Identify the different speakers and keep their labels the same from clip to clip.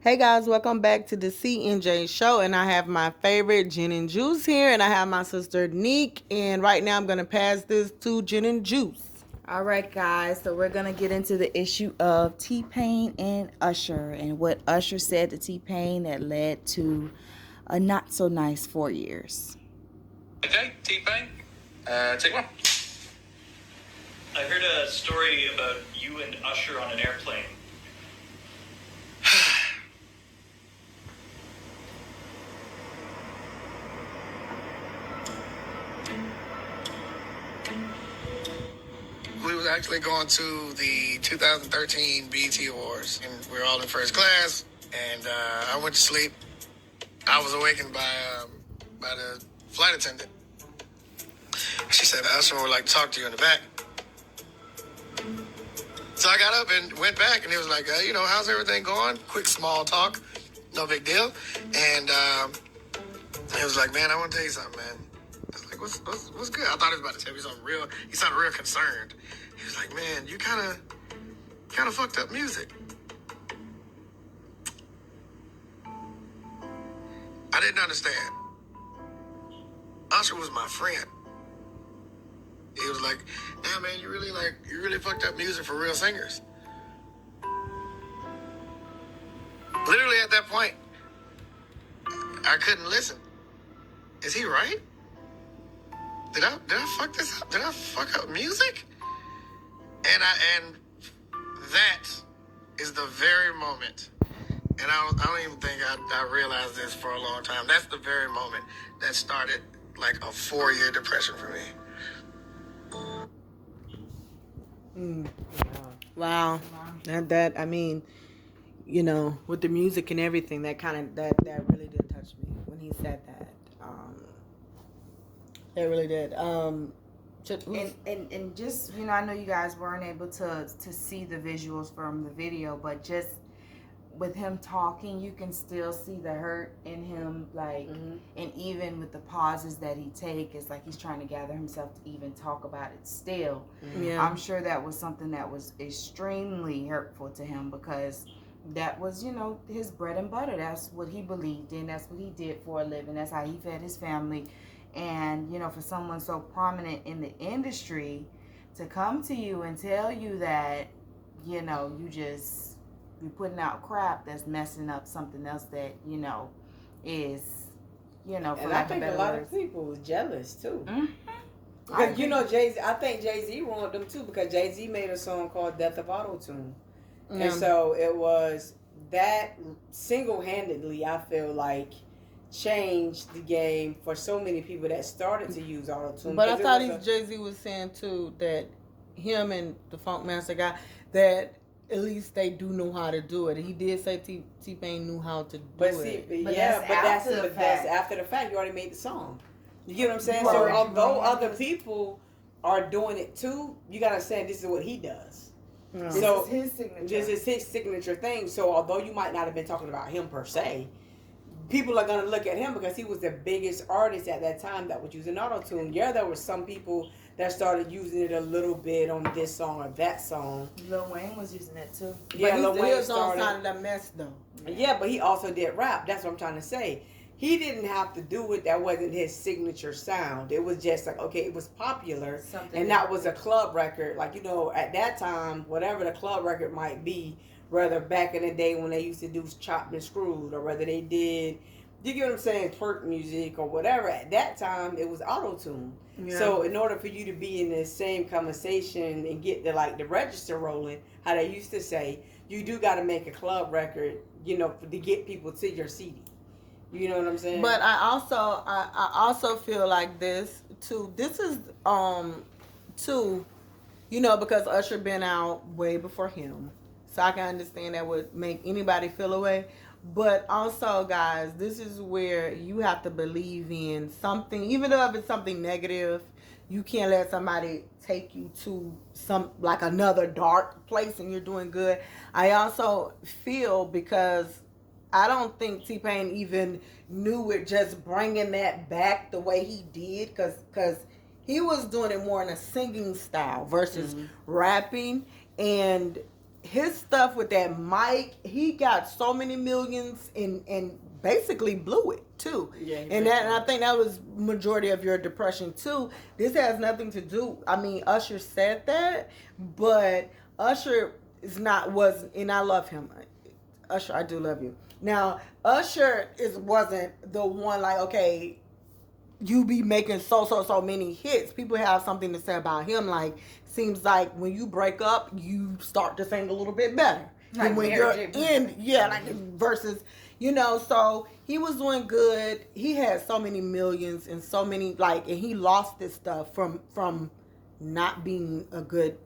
Speaker 1: Hey guys, welcome back to the CNJ show. And I have my favorite Gin and Juice here, and I have my sister Neek. And right now I'm going to pass this to Gin and Juice.
Speaker 2: All right, guys. So we're going to get into the issue of T.Pain and Usher and what Usher said to T.Pain that led to a not so nice 4 years.
Speaker 3: Okay, T.Pain, take one.
Speaker 4: I heard a story about you and Usher on an airplane.
Speaker 5: We was actually going to the 2013 BET Awards, and we were all in first class. And I went to sleep. I was awakened by the flight attendant. She said, "Usher would like to talk to you in the back." So I got up and went back, and he was like, how's everything going? Quick small talk, no big deal. And he was like, "Man, I want to tell you something, man." I was like, what's good? I thought he was about to tell me something real. He sounded real concerned. He was like, "Man, you kind of fucked up music." I didn't understand. Usher was my friend. He was like, "Nah, man, you really fucked up music for real singers." Literally at that point, I couldn't listen. Is he right? Did I fuck this up? Did I fuck up music? And that is the very moment. And I don't even think I realized this for a long time. That's the very moment that started like a 4-year depression for me.
Speaker 1: Wow. That I mean, with the music and everything, that really did touch me when he said that. It really did.
Speaker 2: And just, I know you guys weren't able to see the visuals from the video, but just with him talking, you can still see the hurt in him, like, and even with the pauses that he take, it's like he's trying to gather himself to even talk about it still.
Speaker 1: Yeah.
Speaker 2: I'm sure that was something that was extremely hurtful to him because that was, his bread and butter. That's what he believed in. That's what he did for a living. That's how he fed his family. And, for someone so prominent in the industry to come to you and tell you that, you're putting out crap that's messing up something else that, is, for
Speaker 6: and
Speaker 2: lack
Speaker 6: I think
Speaker 2: of
Speaker 6: a lot
Speaker 2: words.
Speaker 6: of people was jealous too.
Speaker 2: Mm-hmm.
Speaker 6: Because Jay-Z, I think Jay-Z wanted them too because Jay-Z made a song called Death of Autotune. And so it was that single-handedly, I feel like, changed the game for so many people that started to use Autotune.
Speaker 1: But I thought Jay-Z was saying too that him and the Funk Master guy, that at least they do know how to do it. He did say T-Pain knew how to do it.
Speaker 2: But
Speaker 6: that's after the fact. You already made the song. You get what I'm saying? So although other people are doing it too, you gotta say this is what he does.
Speaker 2: Yeah.
Speaker 6: So
Speaker 2: this is his signature.
Speaker 6: This is his signature thing. So although you might not have been talking about him per se, people are gonna look at him because he was the biggest artist at that time that was using Autotune. Yeah, there were some people that started using it a little bit on this song or that song.
Speaker 2: Lil Wayne was using it too.
Speaker 6: Yeah, Lil Wayne
Speaker 1: started. Sounded a mess though.
Speaker 6: Yeah, but he also did rap. That's what I'm trying to say. He didn't have to do it. That wasn't his signature sound. It was just like, okay, it was popular. And that was a club record. Like, at that time, whatever the club record might be, whether back in the day when they used to do chopped and screwed, or whether they did, you get what I'm saying, twerk music or whatever, at that time, it was Autotune. Yeah. So in order for you to be in the same conversation and get the register rolling, how they used to say, you do got to make a club record, to get people to your CD. You know what I'm saying?
Speaker 1: But I also feel like this too. This is too, because Usher been out way before him, so I can understand that would make anybody feel away. But also, guys, this is where you have to believe in something, even though if it's something negative. You can't let somebody take you to another dark place and you're doing good. I also feel because I don't think T-Pain even knew it, just bringing that back the way he did, because he was doing it more in a singing style versus rapping. And his stuff with that mic, he got so many millions and basically blew it too.
Speaker 6: Yeah,
Speaker 1: and I think that was majority of your depression too. This has nothing to do. I mean, Usher said that, but Usher and I love him. Usher, I do love you. Now, Usher wasn't the one like, okay, you be making so many hits. People have something to say about him. Like, seems like when you break up, you start to sing a little bit better.
Speaker 2: Like
Speaker 1: and when
Speaker 2: Mary
Speaker 1: you're
Speaker 2: J.
Speaker 1: in, yeah, like versus, so he was doing good. He had so many millions and so many and he lost this stuff from not being a good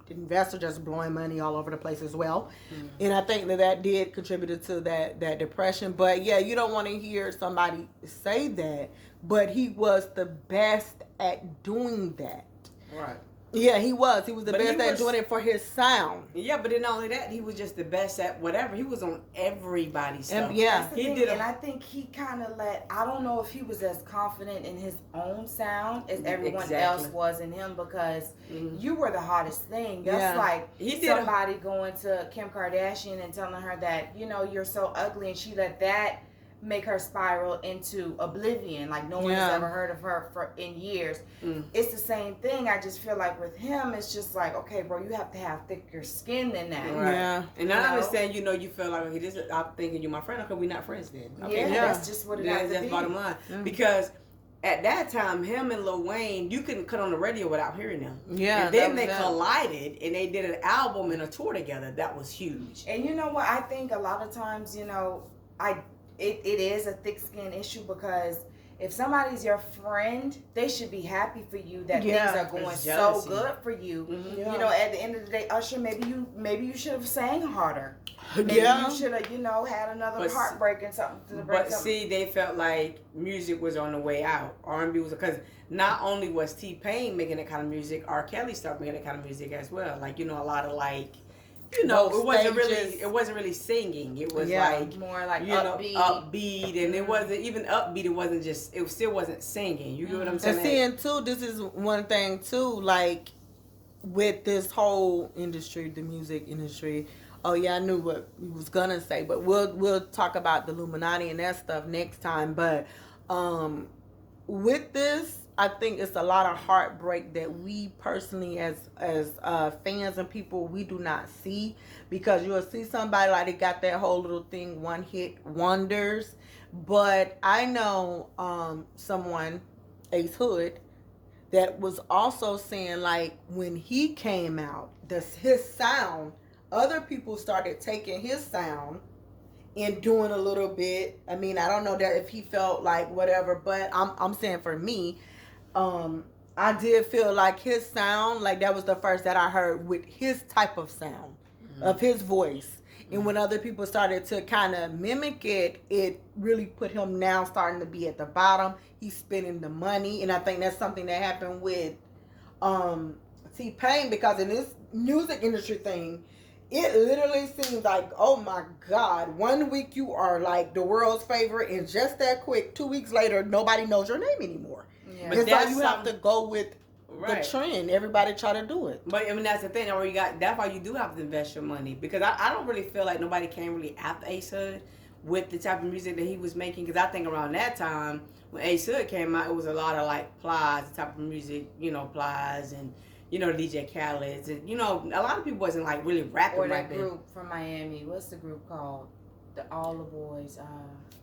Speaker 1: investor, just blowing money all over the place as well. And I think that did contribute to that depression. But yeah, you don't want to hear somebody say that, but he was the best at doing that.
Speaker 6: Right.
Speaker 1: Yeah, he was the
Speaker 6: But
Speaker 1: best at doing it for his sound.
Speaker 6: Yeah, but then not only that, he was just the best at whatever. He was on everybody's stuff.
Speaker 1: Yeah,
Speaker 2: he did. And I think he kind of I don't know if he was as confident in his own sound as everyone else was in him, because you were the hottest thing. That's like somebody going to Kim Kardashian and telling her that, you're so ugly, and she let that make her spiral into oblivion. Like, no one has ever heard of her in years. It's the same thing. I just feel like with him, it's just like, okay, bro, you have to have thicker skin than that.
Speaker 6: Right. Yeah. And I understand, you feel like, okay, I'm thinking you're my friend. Okay, we're not friends then. Okay,
Speaker 2: that's just what it has to be.
Speaker 6: That's bottom line. Because at that time, him and Lil Wayne, you couldn't cut on the radio without hearing them.
Speaker 1: Yeah.
Speaker 6: And then they collided and they did an album and a tour together. That was huge.
Speaker 2: And you know what? I think a lot of times, it is a thick skin issue, because if somebody's your friend, they should be happy for you that things are going so good for you. At the end of the day, Usher, maybe you should have sang harder. Maybe you should have, had another heartbreak and something to break.
Speaker 6: But see, they felt like music was on the way out. R&B was, because not only was T.Pain making that kind of music, R. Kelly started making that kind of music as well. Like, a lot of it wasn't really singing. It was
Speaker 2: more like
Speaker 6: upbeat, and it wasn't even upbeat. It still wasn't singing. You get what I'm saying?
Speaker 1: And seeing too, this is one thing too, like with this whole industry, the music industry. Oh yeah, I knew what we was gonna say, but we'll talk about the Illuminati and that stuff next time. But with this, I think it's a lot of heartbreak that we personally, as fans and people, we do not see, because you'll see somebody like they got that whole little thing, one hit wonders. But I know someone, Ace Hood, that was also saying, like, when he came out, his sound, other people started taking his sound and doing a little bit. I mean, I don't know that if he felt like whatever, but I'm saying for me, I did feel like his sound, like that was the first that I heard with his type of sound, of his voice. And when other people started to kind of mimic it, it really put him now starting to be at the bottom. He's spending the money. And I think that's something that happened with T.Pain, because in this music industry thing, it literally seems like, oh my God, 1 week you are like the world's favorite, and just that quick, 2 weeks later, nobody knows your name anymore. Yeah. It's like you have to go with the trend. Everybody try to do it.
Speaker 6: But I mean, that's the thing. That's why you do have to invest your money, because I don't really feel like nobody came really after Ace Hood with the type of music that he was making. Because I think around that time when Ace Hood came out, it was a lot of like Plies, the type of music, Plies and DJ Khaled, and a lot of people wasn't like really rapping.
Speaker 2: Or that group from Miami. What's the group called? All the Boys.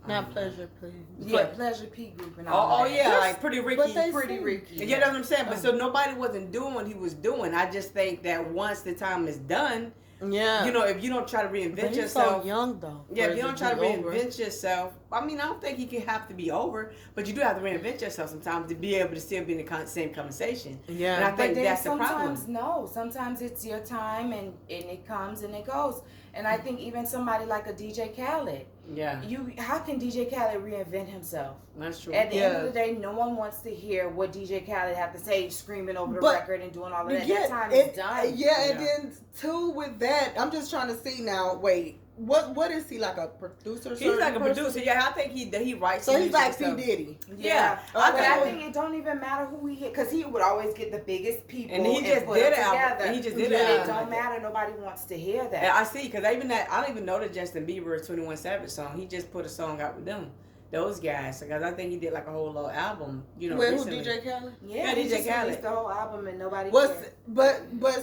Speaker 1: Not Pleasure P.
Speaker 2: Yeah, Pleasure P group and all.
Speaker 6: Oh yeah, like Pretty Ricky.
Speaker 2: Pretty Ricky.
Speaker 6: Yeah, that's what I'm saying. But so nobody wasn't doing what he was doing. I just think that once the time is done, if you don't try to reinvent yourself,
Speaker 1: so young though.
Speaker 6: Yeah, if you don't try to reinvent yourself, I mean, I don't think you can have to be over, but you do have to reinvent yourself sometimes to be able to still be in the same conversation.
Speaker 1: Yeah,
Speaker 6: and I think that's the problem.
Speaker 2: Sometimes it's your time, and it comes and it goes. And I think even somebody like a DJ Khaled.
Speaker 6: Yeah.
Speaker 2: How can DJ Khaled reinvent himself?
Speaker 6: That's true.
Speaker 2: At the end of the day, no one wants to hear what DJ Khaled have to say, screaming over the record and doing all of that. That time is done.
Speaker 1: And then too with that, I'm just trying to see now. Wait, what is he, like a producer?
Speaker 6: He's like a
Speaker 1: person?
Speaker 6: producer. Yeah, I think he writes.
Speaker 1: So he's
Speaker 6: music
Speaker 1: like
Speaker 6: and
Speaker 1: P
Speaker 6: stuff.
Speaker 1: Diddy.
Speaker 6: Yeah,
Speaker 2: But
Speaker 6: I
Speaker 2: I
Speaker 6: think
Speaker 2: think it don't even matter who he hit, because he would always get the biggest people
Speaker 6: And he just
Speaker 2: put
Speaker 6: did
Speaker 2: them
Speaker 6: an album.
Speaker 2: together.
Speaker 6: And he just did
Speaker 1: Yeah.
Speaker 6: an
Speaker 2: It
Speaker 6: album.
Speaker 2: don't matter. Nobody wants to hear that.
Speaker 6: Yeah, I see, because I don't even know the Justin Bieber 21 Savage song. He just put a song out with them, those guys. Because I think he did like a whole little album, you know.
Speaker 1: Wait, who,
Speaker 6: recently.
Speaker 1: DJ Khaled?
Speaker 2: Yeah,
Speaker 6: DJ
Speaker 2: he just
Speaker 6: Khaled.
Speaker 2: released the whole album and nobody
Speaker 1: What's
Speaker 2: cared.
Speaker 1: but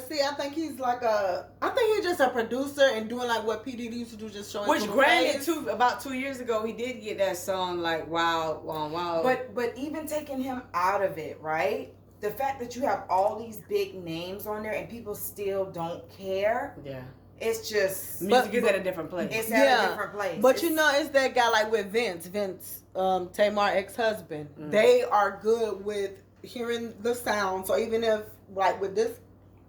Speaker 1: see, I think he's like I think he's just a producer and doing like what P Diddy used to do, just showing.
Speaker 6: Which
Speaker 1: people
Speaker 6: granted,
Speaker 1: face.
Speaker 6: about 2 years ago, he did get that song like Wild.
Speaker 2: But even taking him out of it, right? The fact that you have all these big names on there and people still don't care,
Speaker 6: yeah,
Speaker 2: it's just
Speaker 6: music is at a different place.
Speaker 2: it's at a different place.
Speaker 1: But
Speaker 2: It's-
Speaker 1: you know, it's that guy like with Vince, Tamar ex-husband.
Speaker 6: Mm.
Speaker 1: They are good with hearing the sound. So even if like with this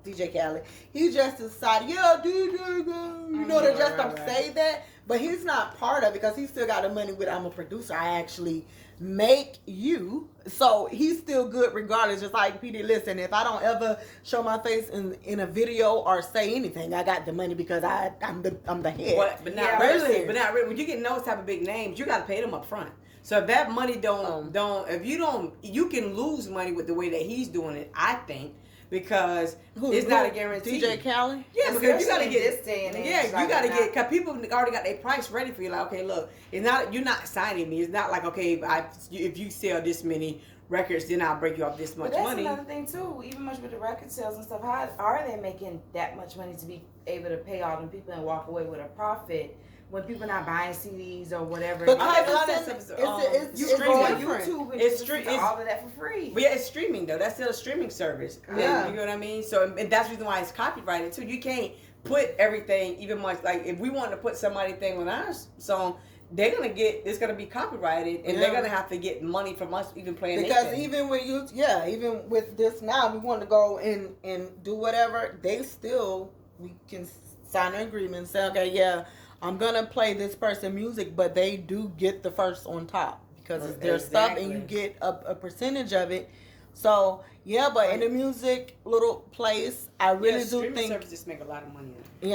Speaker 1: DJ Khaled, he just decided, yeah, DJ, you know, to just don't say that. But he's not part of it because he still got the money with, I'm a producer. I actually make you. So he's still good regardless. Just like PD, listen, if I don't ever show my face in a video or say anything, I got the money because I'm the head.
Speaker 6: But not
Speaker 2: Yeah,
Speaker 6: really. But not really. When you get those type of big names, you got to pay them up front. So if that money you can lose money with the way that he's doing it, I think, because it's not a guarantee.
Speaker 1: DJ Khaled?
Speaker 6: Yeah, because you got to
Speaker 2: Especially
Speaker 6: get
Speaker 2: this day and age,
Speaker 6: Yeah,
Speaker 2: like
Speaker 6: you got to
Speaker 2: it's
Speaker 6: get,
Speaker 2: not-
Speaker 6: because people already got their price ready for you. Like, okay, look, it's not, you're not signing me. It's not like, okay, if you sell this many records, then I'll break you off this much
Speaker 2: But that's
Speaker 6: money.
Speaker 2: another thing too. Even much with the record sales and stuff, how are they making that much money to be able to pay all them people and walk away with a profit when people not buying CDs or whatever?
Speaker 1: But
Speaker 6: A lot of that
Speaker 1: listen,
Speaker 6: stuff is,
Speaker 2: you
Speaker 6: it's
Speaker 2: can go on
Speaker 6: streaming.
Speaker 2: YouTube and
Speaker 6: It's
Speaker 2: listen to
Speaker 6: it's-
Speaker 2: all of that for free.
Speaker 6: But yeah, it's streaming though. That's still a streaming service.
Speaker 1: Yeah.
Speaker 6: You know what I mean? So and that's the reason why it's copyrighted too. You can't put everything, even much like if we want to put somebody's thing on our song, it's gonna be copyrighted, and they're gonna have to get money from us even playing.
Speaker 1: Because
Speaker 6: anything.
Speaker 1: even even with this now, we want to go and do whatever. We can sign an agreement, say, okay, yeah, I'm gonna play this person music, but they do get the first on top because it's their stuff, and you get a percentage of it. So yeah, but in the music little place, I really do
Speaker 6: streaming
Speaker 1: think
Speaker 6: services make a lot of money.
Speaker 1: yeah.